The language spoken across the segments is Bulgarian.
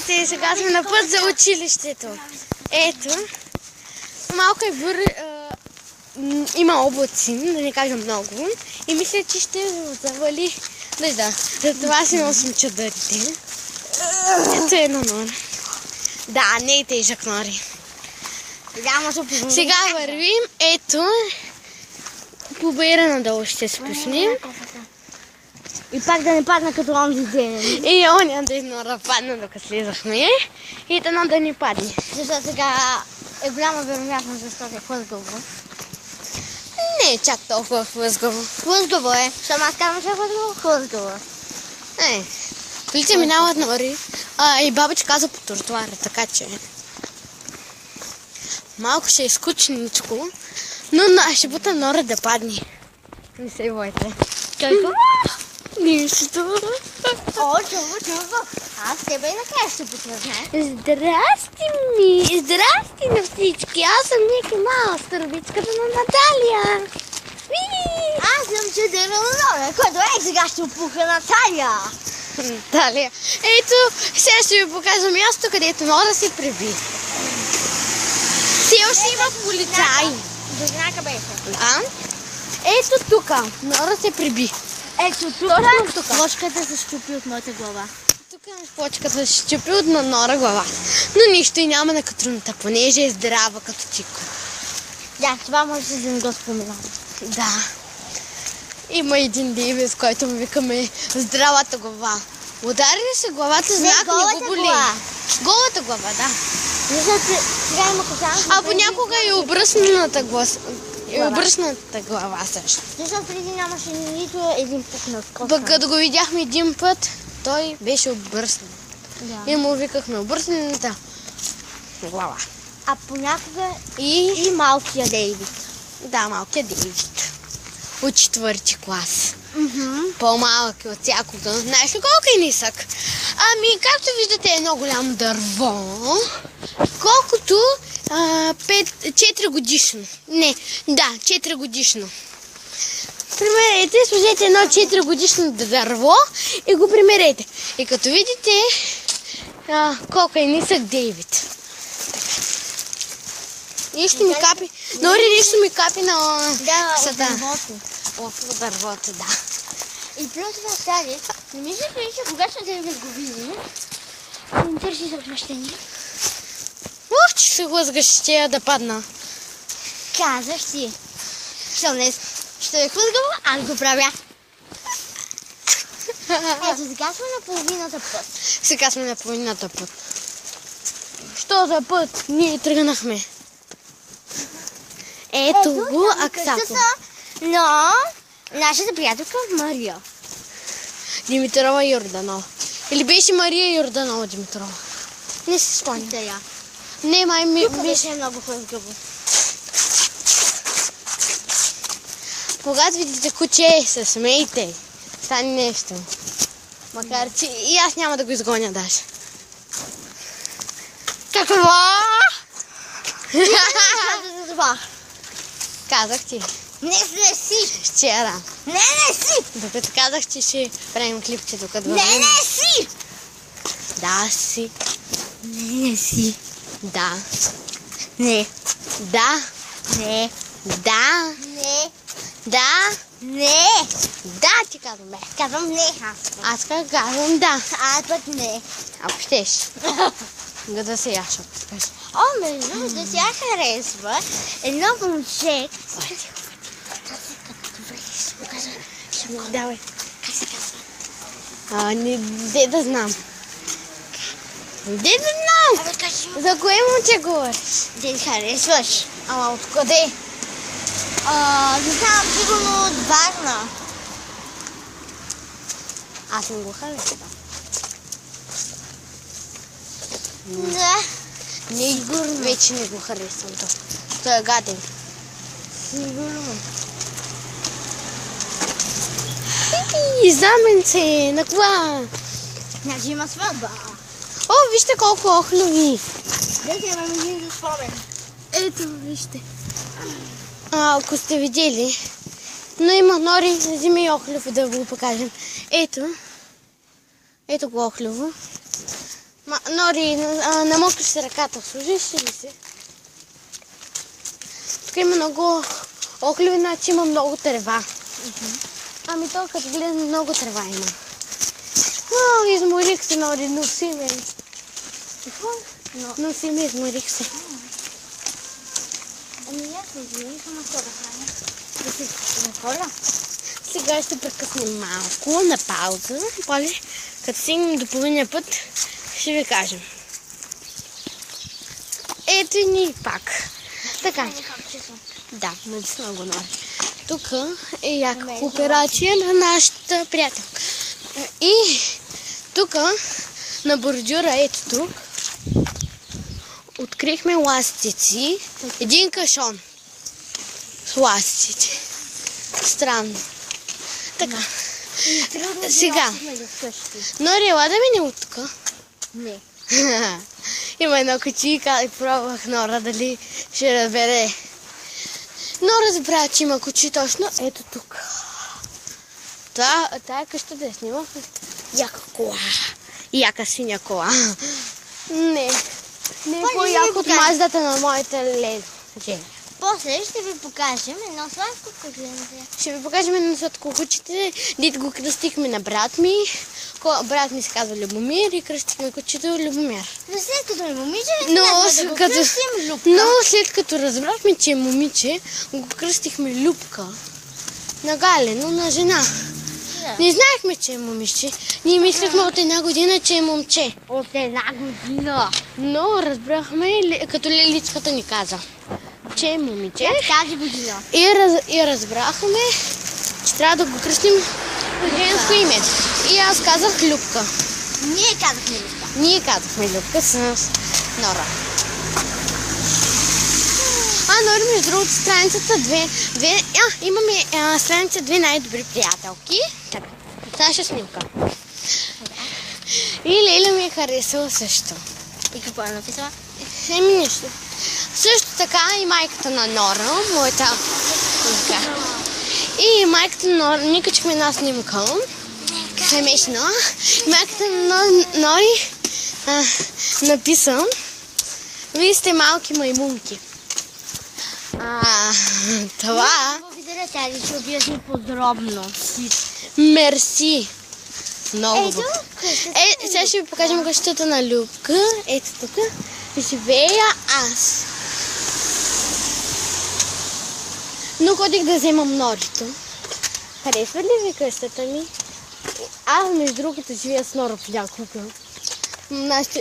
Сега сме на път за училището. Ето, малко е има облаци, да не кажа много. И мисля, че ще завали дъжда. Затова си носим чадърите. Ето е едно нора. Да, не е тежък нори. Сега вървим. Ето, по баира надолу ще спуснем. И пак да не падна като онзи ден. И оня ден нора падна, докато слизахме. И дано да не падне. Защото сега е голяма вероятност, защото е хлъзгаво. Не е чак толкова хлъзгаво. Хлъзгаво е. Само аз казвам, че е хлъзгаво. Колите минават нори. И бабичка каза по тротуара, така че малко ще е скучничко, но ще бута нора да падне. Не се бойте. Какво? Нищо. О, чува. Аз тебе и накрая ще бутна, знаеш? Здрасти ми! Здрасти на всички! Аз съм Ники Маус, турбичката на Наталия. Аз съм Чадъра на Нора, който сега ще опуха Наталия. Наталия. Ето, сега ще ви покажа място, където Нора се преби. Все още има полицаи. До знака беше. Да. Ето тук. Нора се преби. Ето тук. Плочката се щупи от моята глава. Тук почката се щупи от на Нора глава. Но нищо и няма на катруната, понеже е здрава като чико. Да, това може да не го споменам. Да. Има един девиз, който му викаме здравата глава. Удари ли се главата, знак не го боли. Голата глава, да. Защото сега има косанка. А понякога и обръсната глава също. Защото преди нямаше нито един пук на коса. Като го видяхме един път, той беше обръснат. Да. И му викахме обръсната глава. А понякога и малкия Дейвид. Да, малкият Дейвид. От 4-ти клас. По-малък от всякога. Знаеш ли колко е нисък? Ами, както виждате, е едно голямо дърво, колкото 4 годишно. Не, да, 4 годишно. Примерете, сложете едно 4 годишно дърво и го примерете. И като видите колко е нисък Дейвид. Нищо ми капи. Нори нищо ми капи на дървото. От дървото, да. И плюс това тази, не мисля, че когато Дейвид го види, не търси за отмъщение. Че се хлъзгаш, ще я да падна. Казах си. Що днес ще е хлъзгаво, аз го правя. Ето, сега сме на половината път. Сега сме на половината път. Що за път? Ние тръгнахме. Ето го Аксако. Но нашата приятелка Мария. Димитрова Йорданова. Или беше Мария Йорданова Димитрова? Не си спомням. Не, май ми беше много хлъзгаво. Когато видите куче, се смейте. Стане нещо. Макар че и аз няма да го изгоня даже. Какво? Казах ти. Не си! Вчера. Не си! Докато казах, че ще правим клипче, докато Не си! Да си. Не си. Да. Не. Да. Не. Да. Не. Да. Не. Да, ти казвам бе. Казвам не. Аз казвам да. Аз път не. Ако щеш. Да се яша. О, между да тя харесва едно момче. Давай. Как се казва? Де да знам. Де да знам? За кое момче говориш? Де харесваш? Ама откъде? Не знам, сигурно от Варна. Аз не го харесвам. Да. Не, вече не го харесвам. Той е гаден. Сигурно. Заменце, на кова? Значи има сватба. О, вижте колко охлюви. Дайте имам един за спомен. Ето, вижте. Ако сте видели, но има нори, вземи и охлюв да го покажем. Ето. Ето го охлюво. Нори, намокри се ръката. Служиш ли си? Тук има много охливи, значи има много трева. Ами то като гледам много трева има. Изморих се, Нори, носи ме. Какво? Носи ме, изморих се. Ами аз не извиних, ама що да храня? Да си наколя? Сега ще прекъснем малко на пауза. После, като стигнем до половиния път, ще ви кажем. Ето и ни пак. Така. Да, наистина го Нори. Тук е яка кооперация на нашата приятелка. И тук на бордюра, ето тук, открихме ластици. Един кашон с ластици. Странно. Така. Сега. Нори, ела да мине от тук. Не. Има едно кучика и пробвах Нора дали ще разбере. Но разбра, че има кучи точно ето тук. Тая къща да я снимах. Яка кола. Яка синя кола. Не е по-яко от маздата на моите леdo. После ще ви покажем едно сладко кученце. Ще ви покажем едно сладко кучете. Дето го кръстихме на брат ми. Брат ми се казва Любомир и кръстихме кучето Любомир. Но след като е момиче, Но да го кръстим Любка. Но след като разбрахме, че е момиче, го кръстихме Любка. На Галя, но на жена. Да. Не знаехме, че е момиче. Ние мислихме от една година, че е момче. От една година. Но разбрахме, като леличката ни каза, че е момиче. Тази година. И разбрахме, че трябва да го кръстим женско име. И аз казах Любка. Ние казахме Любка. Ние казахме Любка с Нора. Нори, между другото, страницата имаме страница 2 най-добри приятелки. Така, Саша снимка. И Леля ми е харесала също. И какво е написала? Еми нищо. Също така и майката на Нора, моята снимка. И майката на Нора, ние качихме една снимка. Семейна. Майката на Нори написа: вие сте малки маймунки. Това... Благодаря, тя ще обясни подробно. Мерси. Много. Ето, сега ще ви покажем къщата на Любка. Ето тук. Живея аз. Но ходих да вземам Норито. Харесва ли ви къщата ми? Аз, между другото, живея с Нора понякога.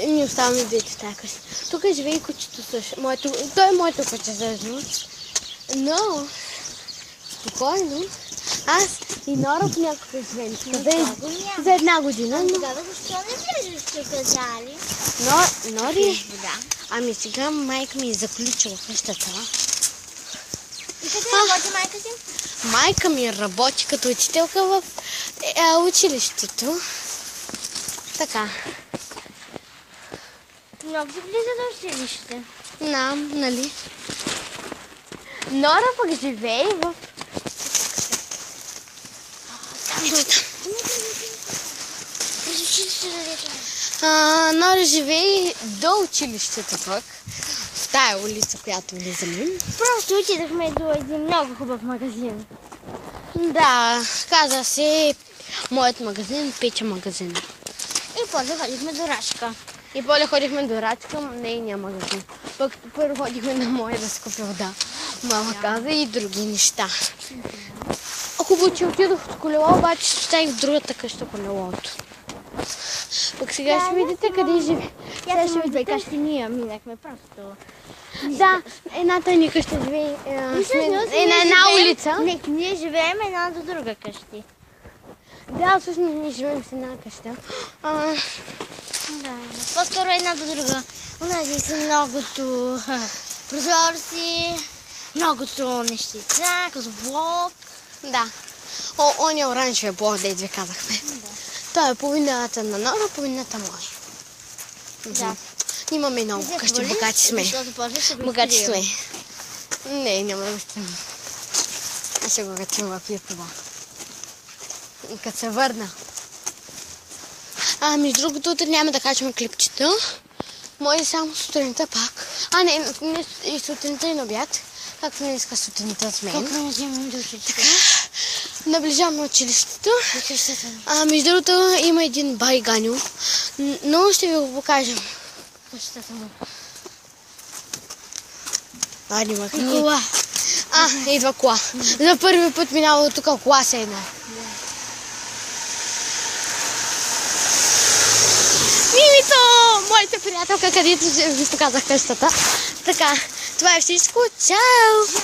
Ние оставаме двете в тази къща. Тук живее и кучето също. Той е моето куче всъщност. Но, спокойно, аз и Нора понякога живеем. За една година. Но... Тогава защо не влезеш тук, Зали? Нори, ами сега майка ми е заключила къщата. И къде работи майка си? Майка ми работи като учителка в училището. Така. Много си близо до училище. Нали? Нора пък живее в... През училище да дете. Нора живее до училището пък. В тая улица, която влизаме. Просто отидахме до един много хубав магазин. Да, каза се моят магазин, Петя магазин. И после ходихме до Рачка. И после ходихме до Рачка, нейния магазин. Пък първо ходихме на моя да скупя вода. Мама каза и други неща. Хубаво, че отидох с колело, обаче оставих в другата къща колелото. Пък сега ще видите къде живе. Сега ще видите къщи, ние минахме просто. Да, едната ни къща живее на една улица. Не, ние живеем една до друга къщи. Да, всъщност ние живеем в една къща. Да, по-скоро една до друга. Унази са многото прозорци, многото нещица, като блок. Да. Он е оранжевия блок, дето ви казахме. Да. Той е половината на Нора, половината моя. Да. Имаме много къщи, богати сме. Богати сме. Не, няма да сте. Аз ще го качим в YouTube. Като се върна. Между другото, утре няма да качваме клипчета. Може само сутринта пак. Не и сутринта и на обяд. Както не иска сутринта с мен. Колко не вземем до училището? Така, наближавам на училището. Между другото има един байганю, но ще ви го покажем. Къщата му. Ади махни. Кола. Идва кола. За първи път минава тук кола се една. Мимито! Моята приятелка, където ви показах къщата. Така, това е всичко. Чао!